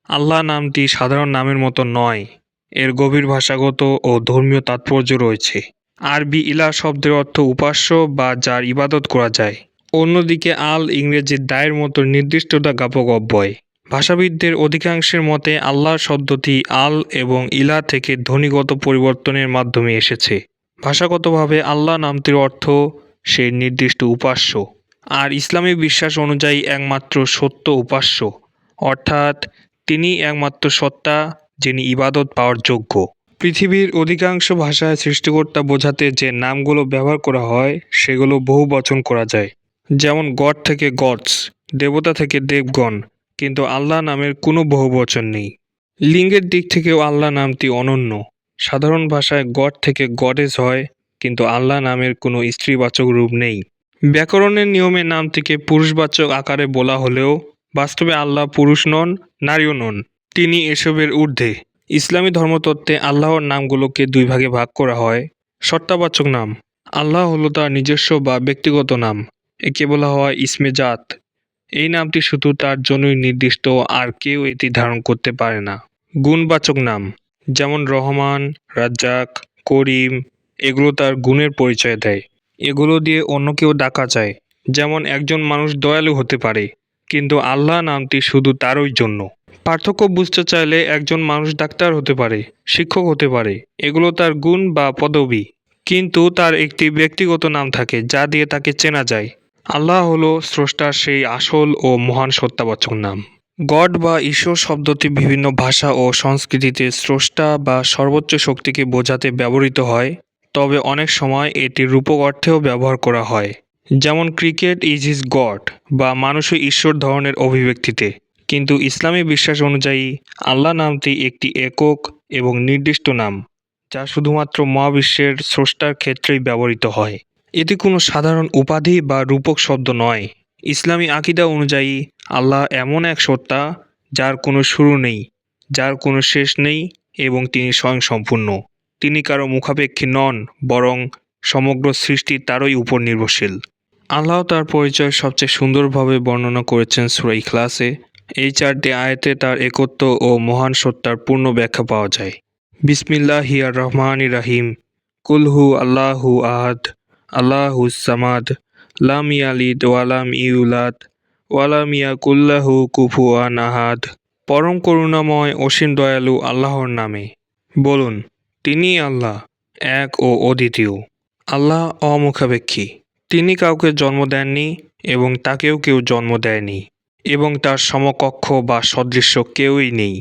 আল্লাহ নামটি সাধারণ নামের মতো নয়, এর গভীর ভাষাগত ও ধর্মীয় তাৎপর্য রয়েছে। আরবি ইলাহ শব্দের অর্থ উপাস্য বা যার ইবাদত করা যায়। অন্যদিকে আল ইংরেজি দায়ের মতো নির্দিষ্টতা জ্ঞাপক অব্যয়। ভাষাবিদদের অধিকাংশের মতে আল্লাহ শব্দটি আল এবং ইলা থেকে ধ্বনিগত পরিবর্তনের মাধ্যমে এসেছে। ভাষাগতভাবে আল্লাহ নামটির অর্থ সেই নির্দিষ্ট উপাস্য, আর ইসলামী বিশ্বাস অনুযায়ী একমাত্র সত্য উপাস্য, অর্থাৎ তিনি একমাত্র সত্তা যিনি ইবাদত পাওয়ার যোগ্য। পৃথিবীর অধিকাংশ ভাষায় সৃষ্টিকর্তা বোঝাতে যে নামগুলো ব্যবহার করা হয় সেগুলো বহু বচন করা যায়, যেমন গড থেকে গডস, দেবতা থেকে দেবগণ, কিন্তু আল্লাহ নামের কোনো বহুবচন নেই। লিঙ্গের দিক থেকেও আল্লাহ নামটি অনন্য। সাধারণ ভাষায় গড থেকে গডেস হয়, কিন্তু আল্লাহ নামের কোনো স্ত্রীবাচক রূপ নেই। ব্যাকরণের নিয়মে নামটিকে পুরুষবাচক আকারে বলা হলেও বাস্তবে আল্লাহ পুরুষ নন, নারীও নন, তিনি এসবের ঊর্ধ্বে। ইসলামী ধর্মতত্ত্বে আল্লাহর নামগুলোকে দুই ভাগে ভাগ করা হয়। সত্তাবাচক নাম: আল্লাহ হলো তার নিজস্ব বা ব্যক্তিগত নাম, একে বলা হয় ইসমে জাত। এই নামটি শুধু তার জন্যই নির্দিষ্ট, আর কেউ এটি ধারণ করতে পারে না। গুণবাচক নাম, যেমন রহমান, রাজ্জাক, করিম, এগুলো তার গুণের পরিচয় দেয়। এগুলো দিয়ে অন্য কেউ ডাকা যায়, যেমন একজন মানুষ দয়ালু হতে পারে, কিন্তু আল্লাহ নামটি শুধু তারই জন্য। পার্থক্য বুঝতে চাইলে একজন মানুষ ডাক্তার হতে পারে, শিক্ষক হতে পারে, এগুলো তার গুণ বা পদবি, কিন্তু তার একটি ব্যক্তিগত নাম থাকে যা দিয়ে তাকে চেনা যায়। আল্লাহ হলো স্রষ্টার সেই আসল ও মহান সত্তাবাচক নাম। গড বা ঈশ্বর শব্দটি বিভিন্ন ভাষা ও সংস্কৃতিতে স্রষ্টা বা সর্বোচ্চ শক্তিকে বোঝাতে ব্যবহৃত হয়, তবে অনেক সময় এটি রূপক অর্থেও ব্যবহার করা হয়, যেমন ক্রিকেট ইজ হিজ গড বা মানুষই ঈশ্বর ধরনের অভিব্যক্তিতে। কিন্তু ইসলামী বিশ্বাস অনুযায়ী আল্লাহ নামটি একটি একক এবং নির্দিষ্ট নাম, যা শুধুমাত্র মহাবিশ্বের স্রষ্টার ক্ষেত্রেই ব্যবহৃত হয়। এটি কোনো সাধারণ উপাধি বা রূপক শব্দ নয়। ইসলামী আকিদা অনুযায়ী আল্লাহ এমন এক সত্তা যার কোনো শুরু নেই, যার কোনো শেষ নেই, এবং তিনি স্বয়ংসম্পূর্ণ। তিনি কারো মুখাপেক্ষী নন, বরং সমগ্র সৃষ্টি তারই উপর নির্ভরশীল। আল্লাহ তার পরিচয় সবচেয়ে সুন্দরভাবে বর্ণনা করেছেন সূরা ইখলাসে। এই 4টি আয়াতে তার একত্ব ও মহান সত্তার পূর্ণ ব্যাখ্যা পাওয়া যায়। বিসমিল্লাহির রহমানির রহিম। কুলহু আল্লাহু আহাদ, আল্লাহুস সামাদ, লাম ইয়ালিদ ওয়ালাম ইউলাদ, ওয়ালাম ইয়াকুল লাহু কুফুয়ান আহাদ। পরম করুণাময় অসীম দয়ালু আল্লাহর নামে। বলুন, তিনিই আল্লাহ, এক ও অদ্বিতীয়। আল্লাহ অমুখাপেক্ষী, তিনি কাউকে জন্ম দেননি এবং তাকেও কেউ জন্ম দেয়নি, এবং তার সমকক্ষ বা সদৃশ্য কেউই নেই।